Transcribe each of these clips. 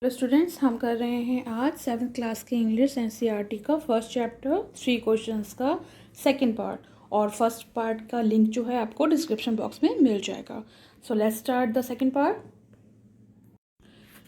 Hello students, हम कर रहे हैं आज 7th क्लास के इंग्लिश एनसीईआरटी का फर्स्ट चैप्टर 3 क्वेश्चंस का सेकंड पार्ट। और फर्स्ट पार्ट का लिंक जो है आपको डिस्क्रिप्शन बॉक्स में मिल जाएगा। So let's start the second part.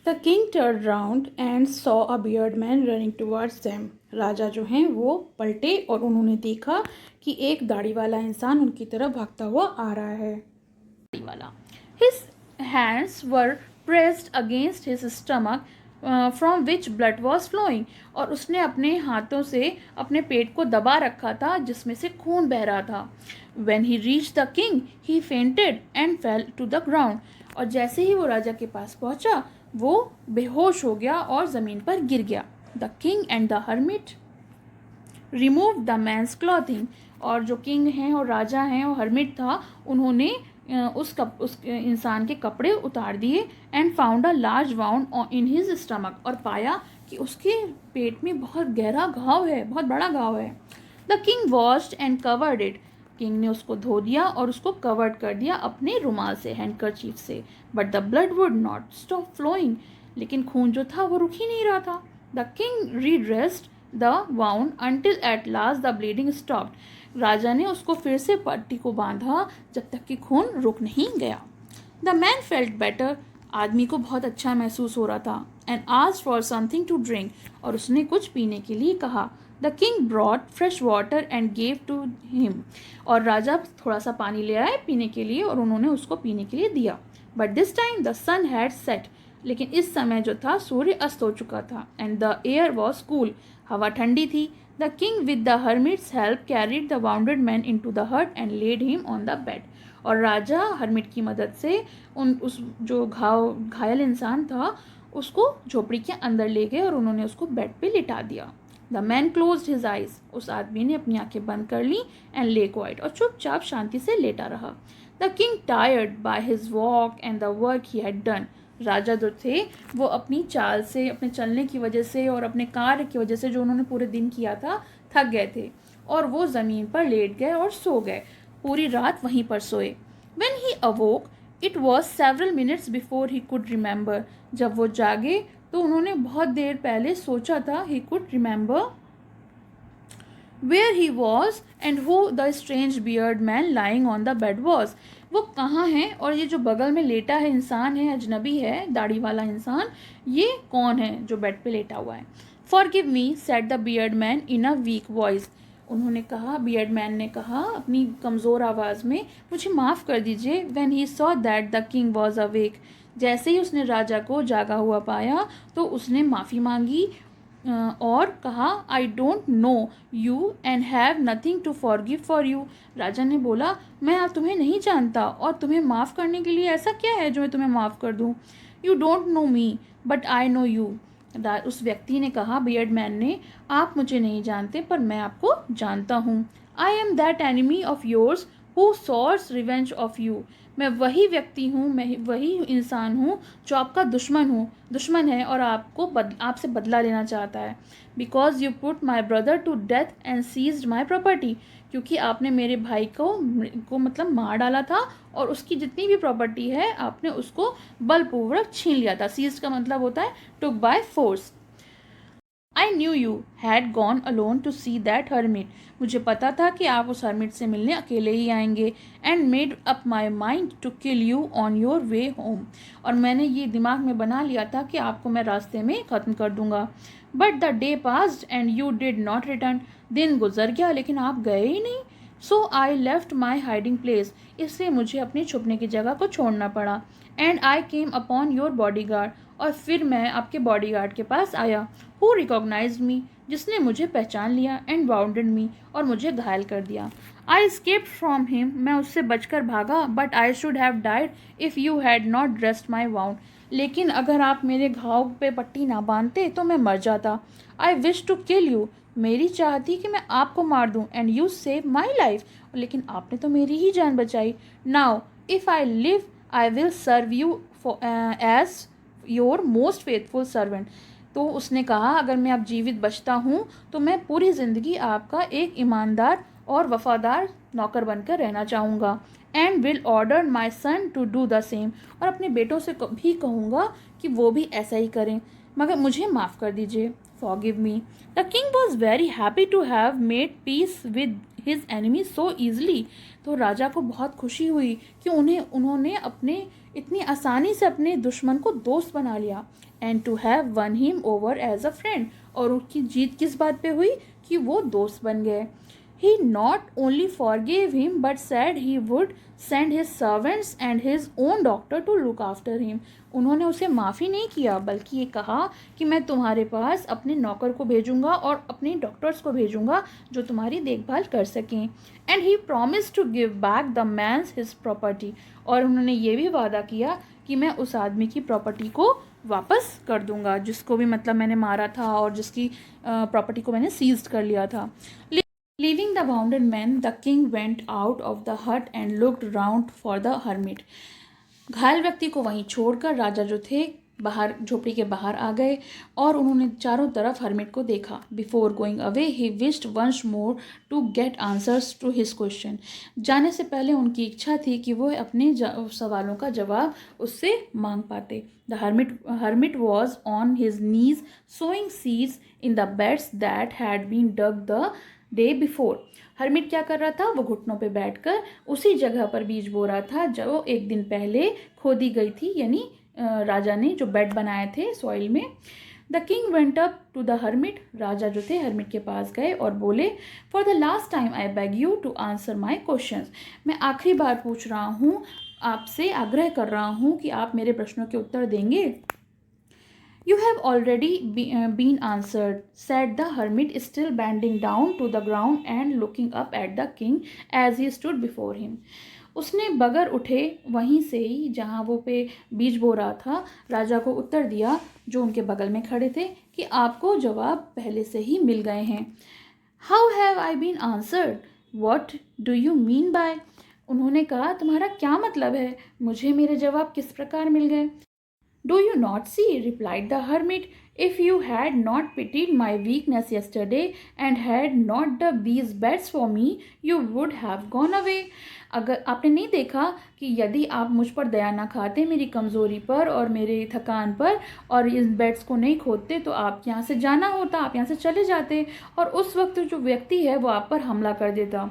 The king turn round and saw a beard man running towards them. राजा जो हैं वो पलटे और उन्होंने देखा कि एक दाढ़ी वाला इंसान उनकी तरफ भागता हुआ आ रहा है। दाढ़ी वाला। His hands were pressed against his stomach from which blood was flowing। और उसने अपने हाथों से अपने पेट को दबा रखा था जिसमें से खून बह रहा था। When he reached the king, he fainted and fell to the ground। और जैसे ही वो राजा के पास पहुंचा वो बेहोश हो गया और ज़मीन पर गिर गया। The king and the hermit removed the man's clothing। और जो किंग हैं और राजा हैं और हर्मिट था उन्होंने उस इंसान के कपड़े उतार दिए। And found a large wound in his stomach. और पाया कि उसके पेट में बहुत गहरा घाव है, बहुत बड़ा घाव है। The king washed and covered it. King ने उसको धो दिया और उसको कवर्ड कर दिया अपने रुमाल से, हैंडकरचीफ से। But the blood would not stop flowing. लेकिन खून जो था वो रुक ही नहीं रहा था। The king redressed the wound until at last the bleeding stopped. राजा ने उसको फिर से पट्टी को बांधा जब तक कि खून रुक नहीं गया। The man felt better. आदमी को बहुत अच्छा महसूस हो रहा था। And asked for something to drink. और उसने कुछ पीने के लिए कहा। The king brought fresh water and gave to him. और राजा थोड़ा सा पानी ले आए पीने के लिए और उन्होंने उसको पीने के लिए दिया। But this time the sun had set. लेकिन इस समय जो था सूर्य अस्त हो चुका था। And the air was cool. हवा ठंडी थी। The king with the hermit's help carried the wounded man into the hut and laid him on the bed. और राजा हर्मिट की मदद से उस जो घायल इंसान था उसको झोपड़ी के अंदर ले गए और उन्होंने उसको बेड पे लिटा दिया। The man closed his eyes. उस आदमी ने अपनी आंखें बंद कर ली एंड ले क्वाइट। और चुपचाप शांति से लेटा रहा। The king tired by his walk and the work he had done. राजा जो थे वो अपनी चाल से, अपने चलने की वजह से और अपने कार्य की वजह से जो उन्होंने पूरे दिन किया था थक गए थे और वो ज़मीन पर लेट गए और सो गए। पूरी रात वहीं पर सोए। When he awoke, it was several minutes before he could remember। जब वो जागे तो उन्होंने बहुत देर पहले सोचा था। He could remember where he was and who the strange beard man lying on the bed was। वो कहाँ है और ये जो बगल में लेटा है इंसान है, अजनबी है, दाढ़ी वाला इंसान, ये कौन है जो बेड पे लेटा हुआ है। Forgive me, said the beard man in a weak voice। उन्होंने कहा, बियर्ड मैन ने कहा अपनी कमज़ोर आवाज़ में, मुझे माफ़ कर दीजिए। When he saw that the king was awake। जैसे ही उसने राजा को जागा हुआ पाया तो उसने माफ़ी मांगी और कहा, I don't know you and have nothing to forgive for you. राजा ने बोला, मैं अब तुम्हें नहीं जानता और तुम्हें माफ़ करने के लिए ऐसा क्या है जो मैं तुम्हें माफ़ कर दूँ। You don't know me but I know you. उस व्यक्ति ने कहा, बियर्ड मैन ने, आप मुझे नहीं जानते पर मैं आपको जानता हूँ। I am that enemy of yours who swords revenge of you. मैं वही व्यक्ति हूँ, मैं वही इंसान हूँ जो आपका दुश्मन है और आपसे बदला लेना चाहता है। Because you put my brother to death and seized my property. क्योंकि आपने मेरे भाई को मतलब मार डाला था और उसकी जितनी भी प्रॉपर्टी है आपने उसको बलपूर्वक छीन लिया था। सीज्ड का मतलब होता है took by force. I knew you had gone alone to see that hermit. मुझे पता था कि आप उस हर्मिट से मिलने अकेले ही आएंगे। And made up my mind to kill you on your way home. और मैंने ये दिमाग में बना लिया था कि आपको मैं रास्ते में ख़त्म कर दूंगा। But the day passed and you did not return. दिन गुजर गया लेकिन आप गए ही नहीं। So I left my hiding place. इसलिए मुझे अपनी छुपने की जगह को छोड़ना पड़ा। And I came upon your bodyguard. और फिर मैं आपके बॉडी गार्ड के पास आया। Who recognised me. जिसने मुझे पहचान लिया। And wounded me. और मुझे घायल कर दिया। I escaped from him. मैं उससे बचकर भागा। But I should have died if you had not dressed my wound. लेकिन अगर आप मेरे घाव पे पट्टी ना बांधते तो मैं मर जाता। I wish to kill you. मेरी चाह थी कि मैं आपको मार दूं। And you save my life. लेकिन आपने तो मेरी ही जान बचाई। Now if I live I will serve you as your most faithful servant. तो उसने कहा, अगर मैं अब जीवित बचता हूँ तो मैं पूरी ज़िंदगी आपका एक ईमानदार और वफ़ादार नौकर बनकर रहना चाहूँगा। And will order my son to do the same, और अपने बेटों से भी कहूँगा कि वो भी ऐसा ही करें, मगर मुझे माफ़ कर दीजिए, forgive me. The king was very happy to have made peace with his enemy so easily. तो राजा को बहुत खुशी हुई कि उन्होंने अपने इतनी आसानी से अपने दुश्मन को दोस्त बना लिया। And to have won him over as a friend, और उसकी जीत किस बात पे हुई कि वो दोस्त बन गए। He not only forgave him but said he would send his servants and his own doctor to look after him. उन्होंने उसे माफ़ी नहीं किया, बल्कि ये कहा कि मैं तुम्हारे पास अपने नौकर को भेजूंगा और अपने डॉक्टर्स को भेजूंगा जो तुम्हारी देखभाल कर सकें। And he promised to give back the man's his property, और उन्होंने ये भी वादा किया कि मैं उस आदमी की प्रॉपर्टी को वापस कर दूंगा, जिसको भी मतलब मैंने मारा था और जिसकी प्रॉपर्टी को मैंने सीज्ड कर लिया था। Leaving the wounded man, the king went out of the hut and looked round for the hermit. घायल व्यक्ति को वहीं छोड़कर राजा जो थे बाहर झोपड़ी के बाहर आ गए और उन्होंने चारों तरफ हर्मिट को देखा। Before going away he wished once more to get answers to his question. जाने से पहले उनकी इच्छा थी कि वो अपने सवालों का जवाब उससे मांग पाते। The hermit was on his knees sowing seeds in the beds that had been dug the day before. Hermit क्या कर रहा था? वो घुटनों पे बैठकर उसी जगह पर बीज बो रहा था जो एक दिन पहले खोदी गई थी, यानी राजा ने जो बेड बनाए थे सॉइल में। The king went up to the hermit. राजा जो थे हर्मिट के पास गए और बोले, for the last time I beg you to answer my question. मैं आखिरी बार पूछ रहा हूँ, आपसे आग्रह कर रहा हूँ कि आप मेरे प्रश्नों के उत्तर देंगे। You have already been answered, said the hermit, still bending down to the ground and looking up at the king as he stood before him. उसने बगर उठे वहीं से ही जहाँ वो पे बीज बो रहा था, राजा को उत्तर दिया जो उनके बगल में खड़े थे कि आपको जवाब पहले से ही मिल गए हैं। How have I been answered? What do you mean by? उन्होंने कहा, तुम्हारा क्या मतलब है? मुझे मेरे जवाब किस प्रकार मिल गए? Do you not see, replied the hermit, if you had not pitied my weakness yesterday and had not dug these beds for me, you would have gone away. अगर आपने नहीं देखा कि यदि आप मुझ पर दया न खाते मेरी कमज़ोरी पर और मेरे थकान पर और इस बेड्स को नहीं खोदते तो आप यहाँ से जाना होता, आप यहाँ से चले जाते और उस वक्त जो व्यक्ति है वो आप पर हमला कर देता।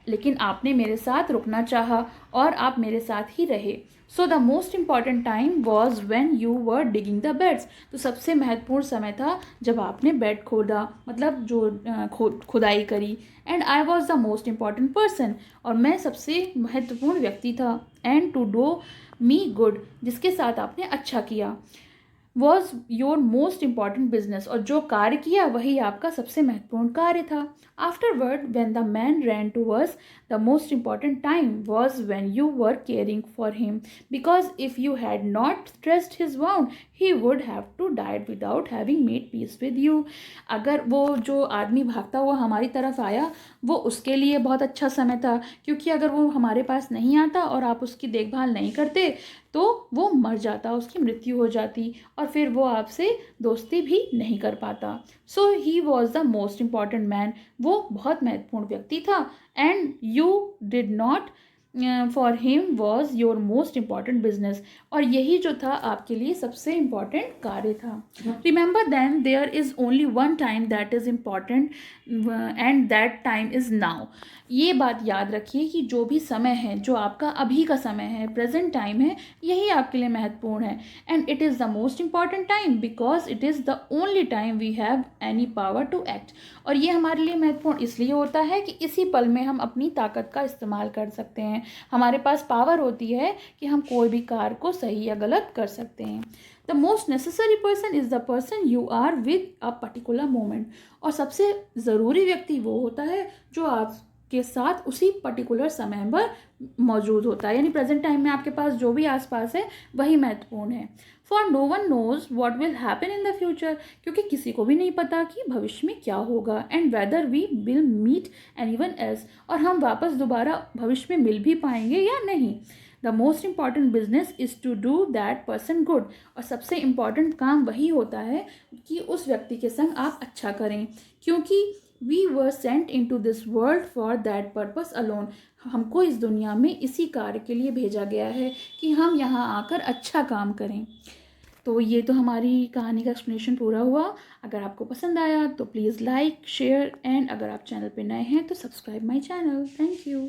लेकिन आपने मेरे साथ रुकना चाहा और आप मेरे साथ ही रहे। So the most important time was when you were digging the beds. तो सबसे महत्वपूर्ण समय था जब आपने बेड खोदा, मतलब जो खुदाई करी। And I was the most important person, और मैं सबसे महत्वपूर्ण व्यक्ति था। And to do me good, जिसके साथ आपने अच्छा किया। Was your most important business, और जो कार्य किया वही आपका सबसे महत्वपूर्ण कार्य था। Afterward when the man ran towards, the most important time was when you were caring for him, because if you had not dressed his wound he would have to died without having made peace with you. अगर वो जो आदमी भागता हुआ हमारी तरफ आया वो उसके लिए बहुत अच्छा समय था, क्योंकि अगर वो हमारे पास नहीं आता और आप उसकी देखभाल नहीं करते तो वो मर जाता, उसकी मृत्यु हो जाती और फिर वो आपसे दोस्ती भी नहीं कर पाता। So he was the most important man, वो बहुत महत्वपूर्ण व्यक्ति था। And you did not for him was your most important business, और यही जो था आपके लिए सबसे इम्पॉर्टेंट कार्य था। Remember then there is only one time that is important and that time is now. ये बात याद रखिए कि जो भी समय है, जो आपका अभी का समय है, प्रेजेंट टाइम है, यही आपके लिए महत्वपूर्ण है। And it is the most important time because it is the only time we have any power to act. और ये हमारे लिए महत्वपूर्ण इसलिए होता है कि इसी पल में हम अपनी ताकत का इस्तेमाल कर सकते हैं, हमारे पास पावर होती है कि हम कोई भी कार्य को सही या गलत कर सकते हैं। The most necessary person is the person you are with a particular moment, और सबसे ज़रूरी व्यक्ति वो होता है जो आपके साथ उसी पर्टिकुलर समय पर मौजूद होता है, यानी प्रेजेंट टाइम में आपके पास जो भी आसपास है वही महत्वपूर्ण है। For no one knows what will happen in the future, क्योंकि किसी को भी नहीं पता कि भविष्य में क्या होगा। And whether we will meet anyone else, और हम वापस दोबारा भविष्य में मिल भी पाएंगे या नहीं। The most important business is to do that person good, और सबसे इम्पॉर्टेंट काम वही होता है कि उस व्यक्ति के संग आप अच्छा करें, क्योंकि we were sent into this world for that purpose alone. हमको इस दुनिया में इसी कार्य के लिए भेजा गया है कि हम यहाँ आकर अच्छा काम करें। तो ये तो हमारी कहानी का एक्सप्लेनेशन पूरा हुआ। अगर आपको पसंद आया तो प्लीज़ लाइक शेयर एंड अगर आप चैनल पे नए हैं तो subscribe my channel. Thank you.